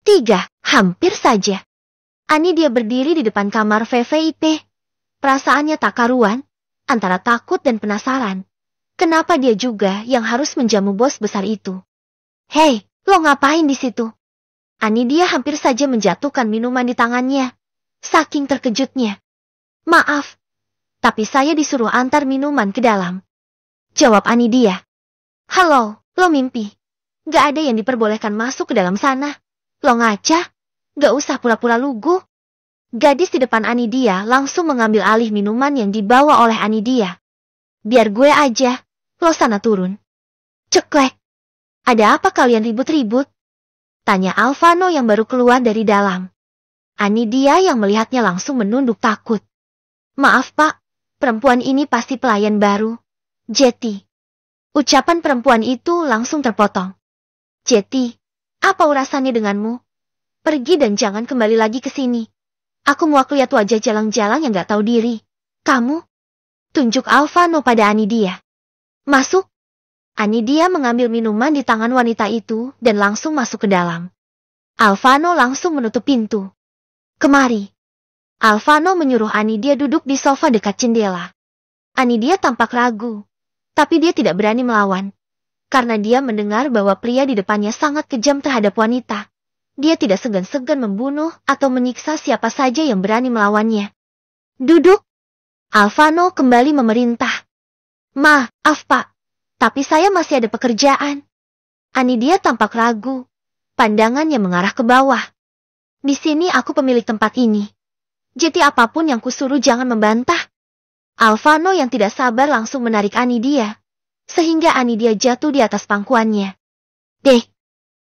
3, hampir saja. Anidia berdiri di depan kamar VVIP. Perasaannya tak karuan, antara takut dan penasaran. Kenapa dia juga yang harus menjamu bos besar itu? Hei, lo ngapain di situ? Anidia hampir saja menjatuhkan minuman di tangannya. Saking terkejutnya. Maaf, tapi saya disuruh antar minuman ke dalam. Jawab Anidia. Halo, lo mimpi. Gak ada yang diperbolehkan masuk ke dalam sana. Lo ngaca? Gak usah pura-pura lugu. Gadis di depan Anidia langsung mengambil alih minuman yang dibawa oleh Anidia. Biar gue aja, lo sana turun. Ceklek. Ada apa kalian ribut-ribut? Tanya Alvano yang baru keluar dari dalam. Anidia yang melihatnya langsung menunduk takut. Maaf pak, perempuan ini pasti pelayan baru. Jetty. Ucapan perempuan itu langsung terpotong. Jetty, apa urasannya denganmu? Pergi dan jangan kembali lagi ke sini. Aku mau lihat wajah jalang-jalang yang gak tahu diri. Kamu? Tunjuk Alvano pada Anidia. Masuk. Anidia mengambil minuman di tangan wanita itu dan langsung masuk ke dalam. Alvano langsung menutup pintu. Kemari. Alvano menyuruh Anidia duduk di sofa dekat jendela. Anidia tampak ragu, tapi dia tidak berani melawan. Karena dia mendengar bahwa pria di depannya sangat kejam terhadap wanita. Dia tidak segan-segan membunuh atau menyiksa siapa saja yang berani melawannya. Duduk. Alvano kembali memerintah. Maaf pak, tapi saya masih ada pekerjaan. Anidia tampak ragu. Pandangannya mengarah ke bawah. Di sini aku pemilik tempat ini. Jadi apapun yang kusuruh jangan membantah. Alvano yang tidak sabar langsung menarik Anidia. Sehingga Anidia jatuh di atas pangkuannya. Deh.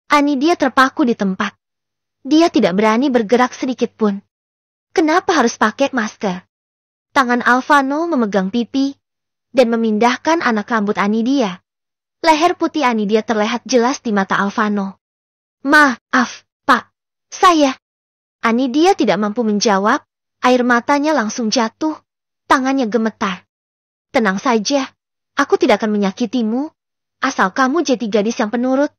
Anidia terpaku di tempat. Dia tidak berani bergerak sedikit pun. Kenapa harus pakai masker? Tangan Alvano memegang pipi dan memindahkan anak rambut Anidia. Leher putih Anidia terlihat jelas di mata Alvano. Maaf, Pak. Saya. Anidia tidak mampu menjawab. Air matanya langsung jatuh. Tangannya gemetar. Tenang saja. Aku tidak akan menyakitimu. Asal kamu jadi gadis yang penurut.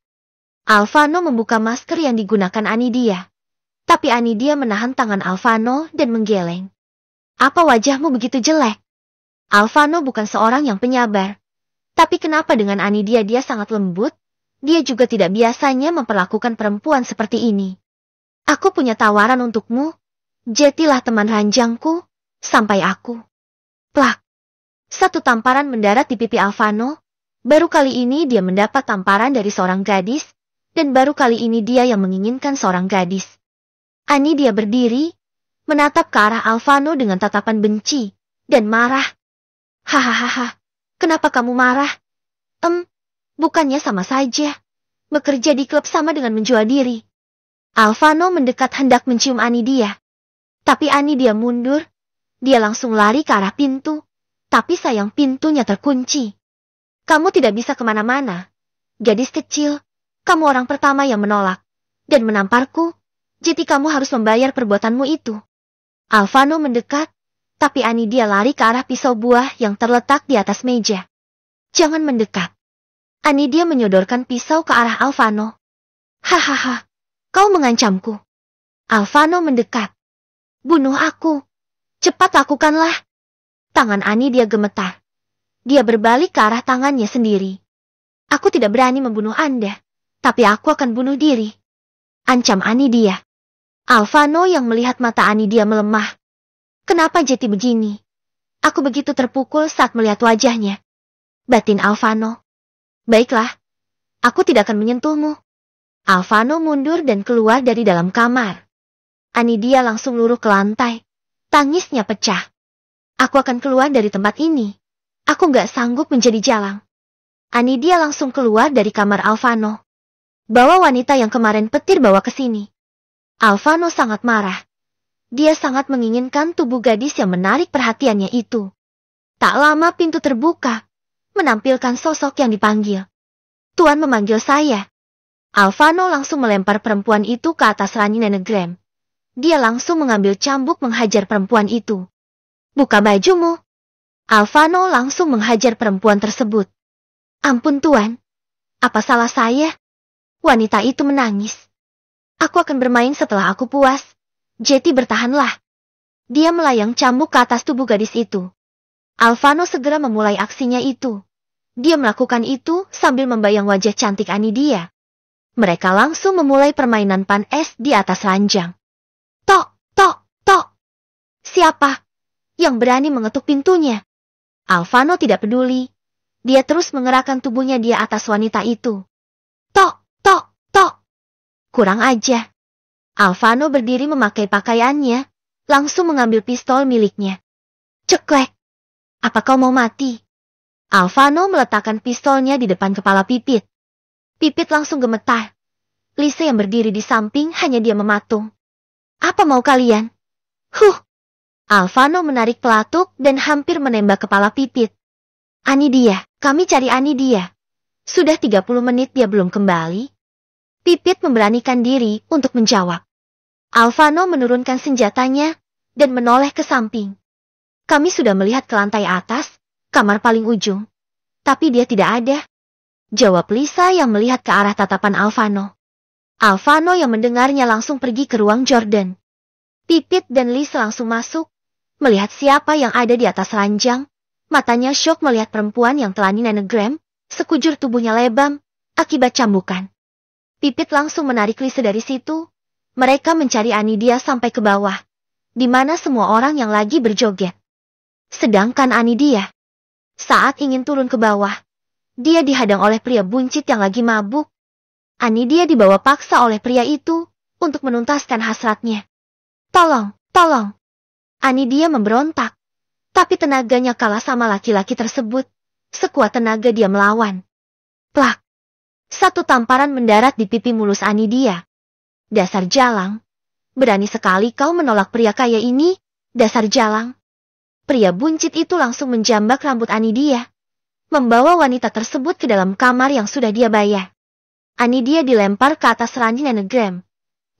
Alvano membuka masker yang digunakan Anidia. Tapi Anidia menahan tangan Alvano dan menggeleng. Apa wajahmu begitu jelek? Alvano bukan seorang yang penyabar. Tapi kenapa dengan Anidia dia sangat lembut? Dia juga tidak biasanya memperlakukan perempuan seperti ini. Aku punya tawaran untukmu. Jadilah teman ranjangku, sampai aku. Plak. Satu tamparan mendarat di pipi Alvano. Baru kali ini dia mendapat tamparan dari seorang gadis. Dan baru kali ini dia yang menginginkan seorang gadis. Anidia berdiri, menatap ke arah Alvano dengan tatapan benci, dan marah. Hahaha, kenapa kamu marah? Bukannya sama saja. Bekerja di klub sama dengan menjual diri. Alvano mendekat hendak mencium Anidia. Tapi Anidia mundur. Dia langsung lari ke arah pintu. Tapi sayang pintunya terkunci. Kamu tidak bisa kemana-mana. Gadis kecil. Kamu orang pertama yang menolak dan menamparku, jadi kamu harus membayar perbuatanmu itu. Alvano mendekat, tapi Anidia lari ke arah pisau buah yang terletak di atas meja. Jangan mendekat. Anidia menyodorkan pisau ke arah Alvano. Hahaha, kau mengancamku. Alvano mendekat. Bunuh aku. Cepat lakukanlah. Tangan Anidia gemetar. Dia berbalik ke arah tangannya sendiri. Aku tidak berani membunuh Anda. Tapi aku akan bunuh diri. Ancam Anidia. Alvano yang melihat mata Anidia melemah. Kenapa jadi begini? Aku begitu terpukul saat melihat wajahnya. Batin Alvano. Baiklah. Aku tidak akan menyentuhmu. Alvano mundur dan keluar dari dalam kamar. Anidia langsung luruh ke lantai. Tangisnya pecah. Aku akan keluar dari tempat ini. Aku gak sanggup menjadi jalang. Anidia langsung keluar dari kamar Alvano. Bawa wanita yang kemarin petir bawa ke sini. Alvano sangat marah. Dia sangat menginginkan tubuh gadis yang menarik perhatiannya itu. Tak lama pintu terbuka, menampilkan sosok yang dipanggil. Tuan memanggil saya. Alvano langsung melempar perempuan itu ke atas ranjang nenegram. Dia langsung mengambil cambuk menghajar perempuan itu. Buka bajumu. Alvano langsung menghajar perempuan tersebut. Ampun tuan. Apa salah saya? Wanita itu menangis. Aku akan bermain setelah aku puas. Jetty, bertahanlah. Dia melayang cambuk ke atas tubuh gadis itu. Alvano segera memulai aksinya itu. Dia melakukan itu sambil membayang wajah cantik Anidia. Mereka langsung memulai permainan pan es di atas ranjang. Tok, tok, tok. Siapa yang berani mengetuk pintunya? Alvano tidak peduli. Dia terus mengerahkan tubuhnya di atas wanita itu. Tok, tok, tok. Kurang aja. Alvano berdiri memakai pakaiannya, langsung mengambil pistol miliknya. Ceklek. Apa kau mau mati? Alvano meletakkan pistolnya di depan kepala Pipit. Pipit langsung gemetar. Lisa yang berdiri di samping hanya dia mematung. Apa mau kalian? Alvano menarik pelatuk dan hampir menembak kepala Pipit. Anidia, kami cari Anidia. Sudah 30 menit dia belum kembali. Pipit memberanikan diri untuk menjawab. Alvano menurunkan senjatanya dan menoleh ke samping. Kami sudah melihat ke lantai atas, kamar paling ujung. Tapi dia tidak ada. Jawab Lisa yang melihat ke arah tatapan Alvano. Alvano yang mendengarnya langsung pergi ke ruang Jordan. Pipit dan Lisa langsung masuk, melihat siapa yang ada di atas ranjang. Matanya syok melihat perempuan yang telah dinenegram, sekujur tubuhnya lebam, akibat cambukan. Pipit langsung menarik Lisa dari situ. Mereka mencari Anidia sampai ke bawah, di mana semua orang yang lagi berjoget. Sedangkan Anidia, saat ingin turun ke bawah, dia dihadang oleh pria buncit yang lagi mabuk. Anidia dibawa paksa oleh pria itu untuk menuntaskan hasratnya. Tolong, tolong. Anidia memberontak. Tapi tenaganya kalah sama laki-laki tersebut. Sekuat tenaga dia melawan. Plak. Satu tamparan mendarat di pipi mulus Anidia. Dasar jalang. Berani sekali kau menolak pria kaya ini, dasar jalang. Pria buncit itu langsung menjambak rambut Anidia. Membawa wanita tersebut ke dalam kamar yang sudah dia bayar. Anidia dilempar ke atas ranjang nenegram.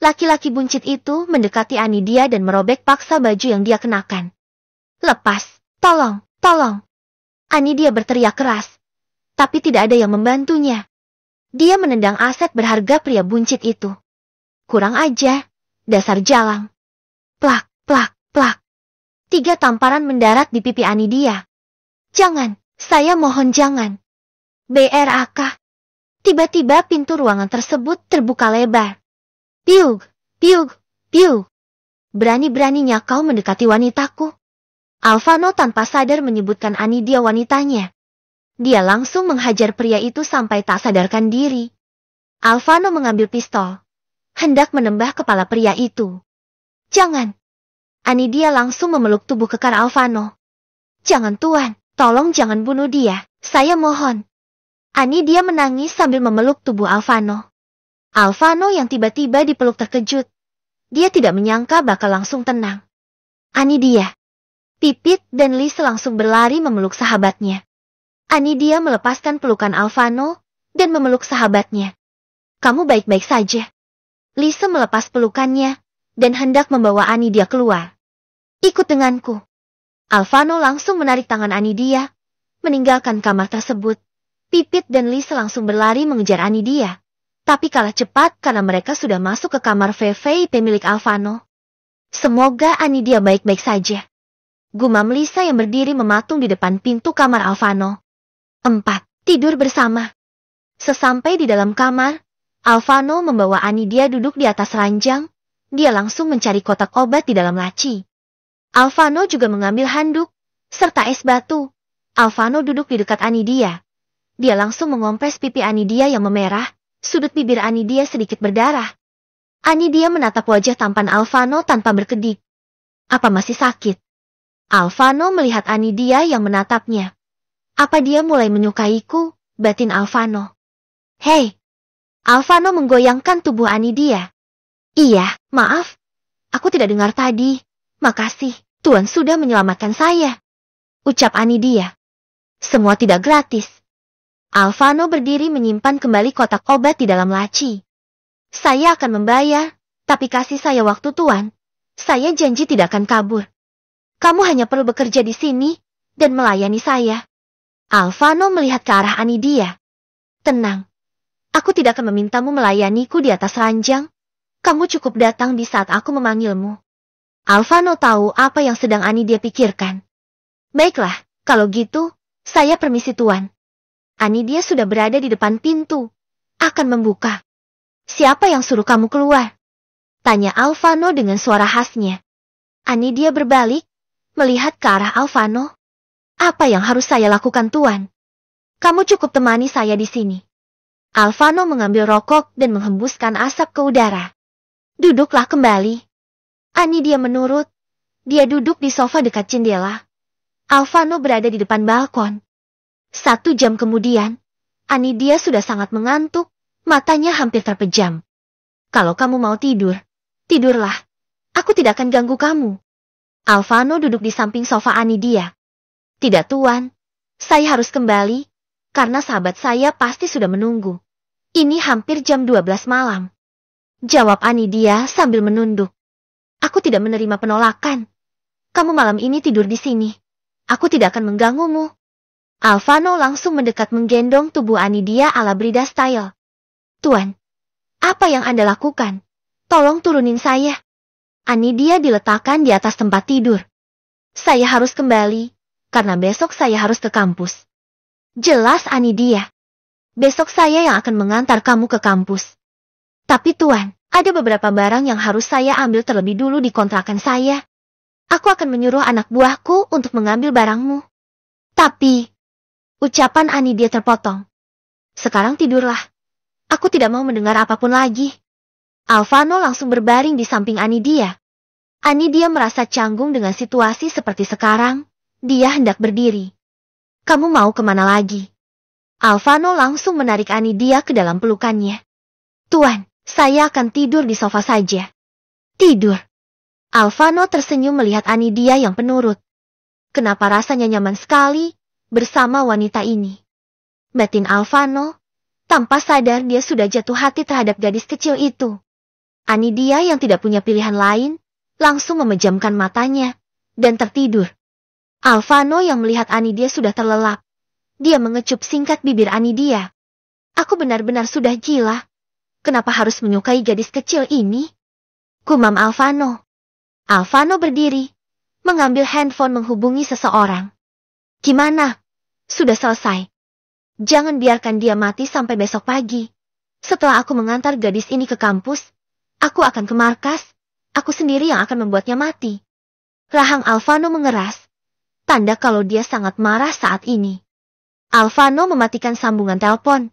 Laki-laki buncit itu mendekati Anidia dan merobek paksa baju yang dia kenakan. Lepas, tolong, tolong. Anidia berteriak keras. Tapi tidak ada yang membantunya. Dia menendang aset berharga pria buncit itu. Kurang aja, dasar jalang. Plak, plak, plak. 3 tamparan mendarat di pipi Anidia. Jangan, saya mohon jangan. BRAK. Tiba-tiba pintu ruangan tersebut terbuka lebar. Piug, piug, piug. Berani-beraninya kau mendekati wanitaku. Alvano tanpa sadar menyebutkan Anidia wanitanya. Dia langsung menghajar pria itu sampai tak sadarkan diri. Alvano mengambil pistol, hendak menembak kepala pria itu. Jangan. Anidia langsung memeluk tubuh kekar Alvano. Jangan tuan, tolong jangan bunuh dia, saya mohon. Anidia menangis sambil memeluk tubuh Alvano. Alvano yang tiba-tiba dipeluk terkejut. Dia tidak menyangka bakal langsung tenang. Anidia. Pipit dan Lisa langsung berlari memeluk sahabatnya. Anidia melepaskan pelukan Alvano dan memeluk sahabatnya. Kamu baik-baik saja. Lisa melepas pelukannya dan hendak membawa Anidia keluar. Ikut denganku. Alvano langsung menarik tangan Anidia, meninggalkan kamar tersebut. Pipit dan Lisa langsung berlari mengejar Anidia. Tapi kalah cepat karena mereka sudah masuk ke kamar VVIP milik Alvano. Semoga Anidia baik-baik saja. Gumam Lisa yang berdiri mematung di depan pintu kamar Alvano. 4. Tidur bersama. Sesampai di dalam kamar, Alvano membawa Anidia duduk di atas ranjang. Dia langsung mencari kotak obat di dalam laci. Alvano juga mengambil handuk, serta es batu. Alvano duduk di dekat Anidia. Dia langsung mengompres pipi Anidia yang memerah. Sudut bibir Anidia sedikit berdarah. Anidia menatap wajah tampan Alvano tanpa berkedip. Apa masih sakit? Alvano melihat Anidia yang menatapnya. Apa dia mulai menyukaiku? Batin Alvano. Hei! Alvano menggoyangkan tubuh Anidia. Iya, maaf. Aku tidak dengar tadi. Makasih, Tuan sudah menyelamatkan saya. Ucap Anidia. Semua tidak gratis. Alvano berdiri menyimpan kembali kotak obat di dalam laci. Saya akan membayar, tapi kasih saya waktu Tuan. Saya janji tidak akan kabur. Kamu hanya perlu bekerja di sini dan melayani saya. Alvano melihat ke arah Anidia. Tenang. Aku tidak akan memintamu melayaniku di atas ranjang. Kamu cukup datang di saat aku memanggilmu. Alvano tahu apa yang sedang Anidia pikirkan. Baiklah, kalau gitu, saya permisi tuan. Anidia sudah berada di depan pintu. Akan membuka. Siapa yang suruh kamu keluar? Tanya Alvano dengan suara khasnya. Anidia berbalik, melihat ke arah Alvano. Apa yang harus saya lakukan tuan? Kamu cukup temani saya di sini. Alvano mengambil rokok dan menghembuskan asap ke udara. Duduklah kembali. Anidia menurut. Dia duduk di sofa dekat jendela. Alvano berada di depan balkon. 1 jam kemudian, Anidia sudah sangat mengantuk, matanya hampir terpejam. Kalau kamu mau tidur, tidurlah. Aku tidak akan ganggu kamu. Alvano duduk di samping sofa Anidia. Tidak tuan, saya harus kembali, karena sahabat saya pasti sudah menunggu. Ini hampir jam 12 malam. Jawab Anidia sambil menunduk. Aku tidak menerima penolakan. Kamu malam ini tidur di sini. Aku tidak akan mengganggumu. Alvano langsung mendekat menggendong tubuh Anidia ala Brida style. Tuan, apa yang Anda lakukan? Tolong turunin saya. Anidia diletakkan di atas tempat tidur. Saya harus kembali, karena besok saya harus ke kampus. Jelas Anidia. Besok saya yang akan mengantar kamu ke kampus. Tapi tuan, ada beberapa barang yang harus saya ambil terlebih dulu di kontrakan saya. Aku akan menyuruh anak buahku untuk mengambil barangmu. Tapi, ucapan Anidia terpotong. Sekarang tidurlah. Aku tidak mau mendengar apapun lagi. Alvano langsung berbaring di samping Anidia. Anidia merasa canggung dengan situasi seperti sekarang. Dia hendak berdiri. Kamu mau kemana lagi? Alvano langsung menarik Anidia ke dalam pelukannya. Tuan, saya akan tidur di sofa saja. Tidur. Alvano tersenyum melihat Anidia yang penurut. Kenapa rasanya nyaman sekali bersama wanita ini? Batin Alvano, tanpa sadar dia sudah jatuh hati terhadap gadis kecil itu. Anidia yang tidak punya pilihan lain, langsung memejamkan matanya, dan tertidur. Alvano yang melihat Anidia sudah terlelap. Dia mengecup singkat bibir Anidia. Aku benar-benar sudah gila. Kenapa harus menyukai gadis kecil ini? Gumam Alvano. Alvano berdiri, mengambil handphone menghubungi seseorang. Gimana? Sudah selesai. Jangan biarkan dia mati sampai besok pagi. Setelah aku mengantar gadis ini ke kampus, aku akan ke markas. Aku sendiri yang akan membuatnya mati. Rahang Alvano mengeras. Tanda kalau dia sangat marah saat ini. Alvano mematikan sambungan telepon.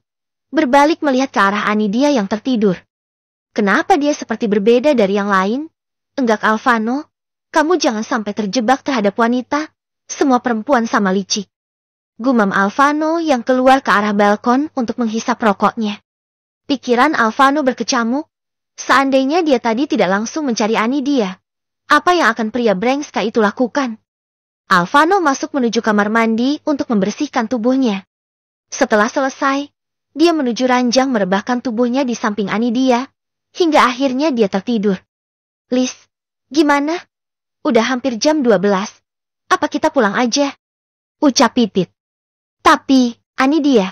Berbalik melihat ke arah Anidia yang tertidur. Kenapa dia seperti berbeda dari yang lain? Enggak Alvano, kamu jangan sampai terjebak terhadap wanita. Semua perempuan sama licik. Gumam Alvano yang keluar ke arah balkon untuk menghisap rokoknya. Pikiran Alvano berkecamuk. Seandainya dia tadi tidak langsung mencari Anidia, apa yang akan pria brengska itu lakukan? Alvano masuk menuju kamar mandi untuk membersihkan tubuhnya. Setelah selesai, dia menuju ranjang merebahkan tubuhnya di samping Anidia, hingga akhirnya dia tertidur. Liz, gimana? Udah hampir jam 12. Apa kita pulang aja? Ucap Pipit. Tapi, Anidia,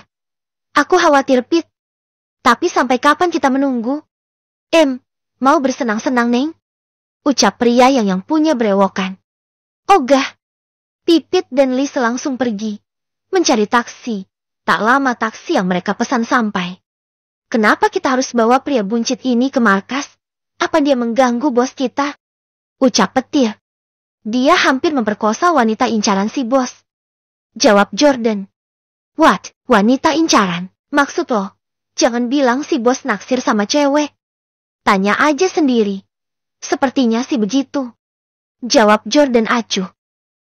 aku khawatir Pit. Tapi sampai kapan kita menunggu? Mau bersenang-senang, Neng? Ucap pria yang punya brewokan. Ogah. Pipit dan Liz langsung pergi. Mencari taksi. Tak lama taksi yang mereka pesan sampai. Kenapa kita harus bawa pria buncit ini ke markas? Apa dia mengganggu bos kita? Ucap Petir. Dia hampir memperkosa wanita incaran si bos. Jawab Jordan. What? Wanita incaran? Maksud lo? Jangan bilang si bos naksir sama cewek. Tanya aja sendiri. Sepertinya sih begitu. Jawab Jordan acuh.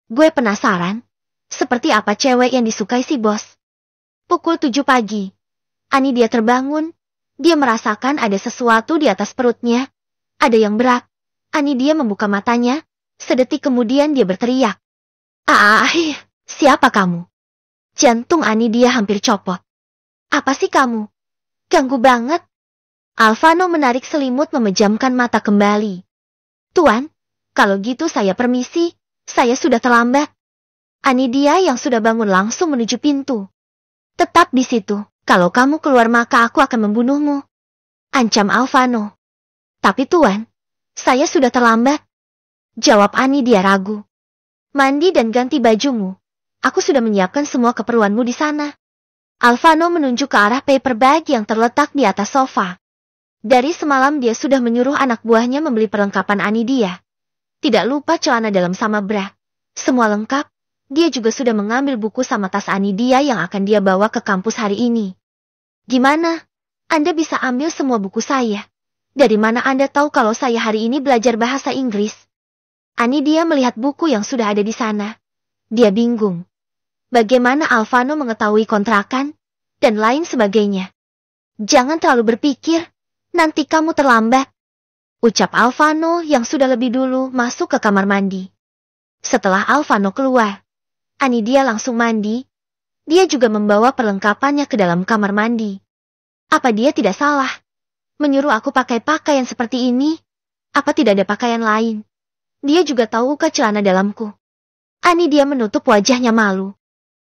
Gue penasaran. Seperti apa cewek yang disukai si bos? Pukul 7 pagi. Anidia terbangun. Dia merasakan ada sesuatu di atas perutnya. Ada yang berat. Anidia membuka matanya. Sedetik kemudian dia berteriak. Siapa kamu? Jantung Anidia hampir copot. Apa sih kamu? Ganggu banget. Alvano menarik selimut memejamkan mata kembali. Tuan, kalau gitu saya permisi. Saya sudah terlambat. Anidia yang sudah bangun langsung menuju pintu. Tetap di situ. Kalau kamu keluar maka aku akan membunuhmu. Ancam Alvano. Tapi Tuan, saya sudah terlambat. Jawab Anidia ragu. Mandi dan ganti bajumu. Aku sudah menyiapkan semua keperluanmu di sana. Alvano menunjuk ke arah paper bag yang terletak di atas sofa. Dari semalam dia sudah menyuruh anak buahnya membeli perlengkapan Anidia. Tidak lupa celana dalam sama bra. Semua lengkap. Dia juga sudah mengambil buku sama tas Anidia yang akan dia bawa ke kampus hari ini. Gimana? Anda bisa ambil semua buku saya. Dari mana Anda tahu kalau saya hari ini belajar bahasa Inggris? Anidia melihat buku yang sudah ada di sana. Dia bingung. Bagaimana Alvano mengetahui kontrakan? Dan lain sebagainya. Jangan terlalu berpikir. Nanti kamu terlambat. Ucap Alvano yang sudah lebih dulu masuk ke kamar mandi. Setelah Alvano keluar, Anidia langsung mandi. Dia juga membawa perlengkapannya ke dalam kamar mandi. Apa dia tidak salah? Menyuruh aku pakai pakaian seperti ini? Apa tidak ada pakaian lain? Dia juga tahu ke celana dalamku. Anidia menutup wajahnya malu.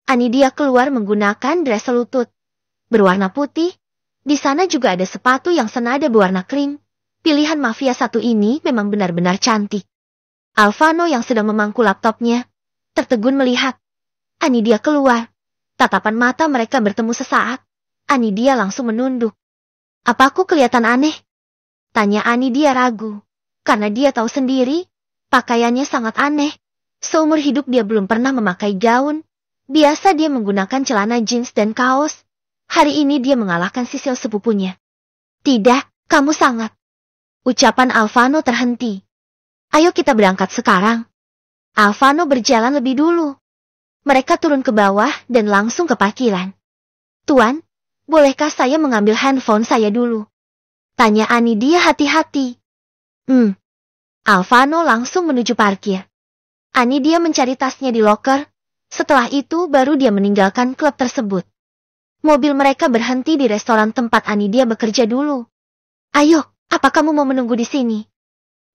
Anidia keluar menggunakan dress selutut berwarna putih. Di sana juga ada sepatu yang senada berwarna krim. Pilihan mafia satu ini memang benar-benar cantik. Alvano yang sedang memangku laptopnya tertegun melihat Anidia keluar. Tatapan mata mereka bertemu sesaat. Anidia langsung menunduk. Apa aku kelihatan aneh? Tanya Anidia ragu. Karena dia tahu sendiri, pakaiannya sangat aneh. Seumur hidup dia belum pernah memakai gaun. Biasa dia menggunakan celana jeans dan kaos. Hari ini dia mengalahkan sisil sepupunya. Tidak, kamu sangat. Ucapan Alvano terhenti. Ayo kita berangkat sekarang. Alvano berjalan lebih dulu. Mereka turun ke bawah dan langsung ke parkiran. Tuan, bolehkah saya mengambil handphone saya dulu? Tanya Anidia hati-hati. Alvano langsung menuju parkir. Anidia mencari tasnya di loker. Setelah itu baru dia meninggalkan klub tersebut. Mobil mereka berhenti di restoran tempat Anidia bekerja dulu. Ayo, apa kamu mau menunggu di sini?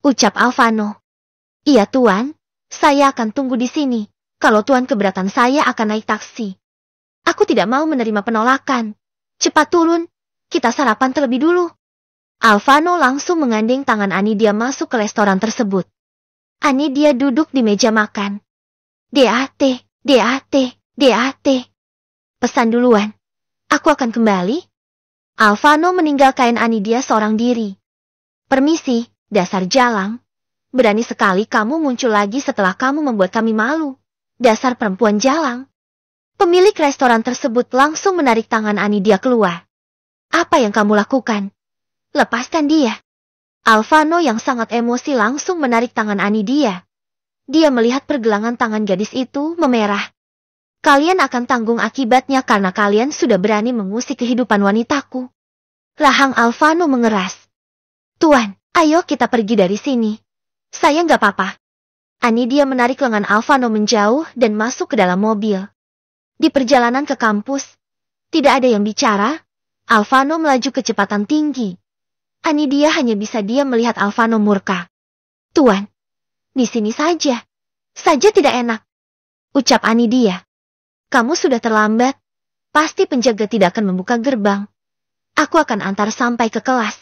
Ucap Alvano. Iya Tuan, saya akan tunggu di sini. Kalau Tuan keberatan saya akan naik taksi. Aku tidak mau menerima penolakan. Cepat turun, kita sarapan terlebih dulu. Alvano langsung menggandeng tangan Anidia masuk ke restoran tersebut. Anidia duduk di meja makan. DAT, DAT, DAT. Pesan duluan. Aku akan kembali. Alvano meninggalkan Anidia seorang diri. Permisi, dasar jalang. Berani sekali kamu muncul lagi setelah kamu membuat kami malu. Dasar perempuan jalang. Pemilik restoran tersebut langsung menarik tangan Anidia keluar. Apa yang kamu lakukan? Lepaskan dia. Alvano yang sangat emosi langsung menarik tangan Anidia. Dia melihat pergelangan tangan gadis itu memerah. Kalian akan tanggung akibatnya karena kalian sudah berani mengusik kehidupan wanitaku. Rahang Alvano mengeras. Tuan, ayo kita pergi dari sini. Saya nggak apa-apa. Anidia menarik lengan Alvano menjauh dan masuk ke dalam mobil. Di perjalanan ke kampus, tidak ada yang bicara. Alvano melaju kecepatan tinggi. Anidia hanya bisa diam melihat Alvano murka. Tuan, di sini saja. Saja tidak enak. Ucap Anidia. Kamu sudah terlambat. Pasti penjaga tidak akan membuka gerbang. Aku akan antar sampai ke kelas.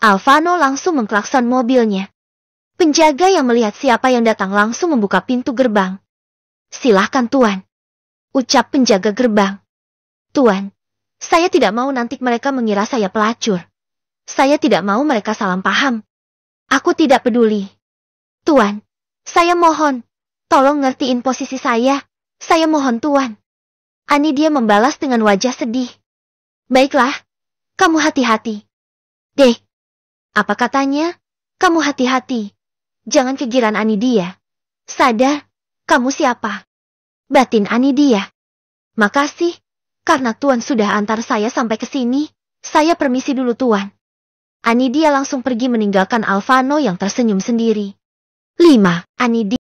Alvano langsung mengklakson mobilnya. Penjaga yang melihat siapa yang datang langsung membuka pintu gerbang. Silahkan Tuan. Ucap penjaga gerbang. Tuan, saya tidak mau nanti mereka mengira saya pelacur. Saya tidak mau mereka salah paham. Aku tidak peduli. Tuan, saya mohon. Tolong ngertiin posisi saya. Saya mohon Tuan. Anidia membalas dengan wajah sedih. Baiklah, kamu hati-hati. Dek, apa katanya? Kamu hati-hati. Jangan kegiran Anidia. Sadar, kamu siapa? Batin Anidia. Makasih, karena Tuan sudah antar saya sampai ke sini. Saya permisi dulu Tuan. Anidia langsung pergi meninggalkan Alvano yang tersenyum sendiri. 5. Anidia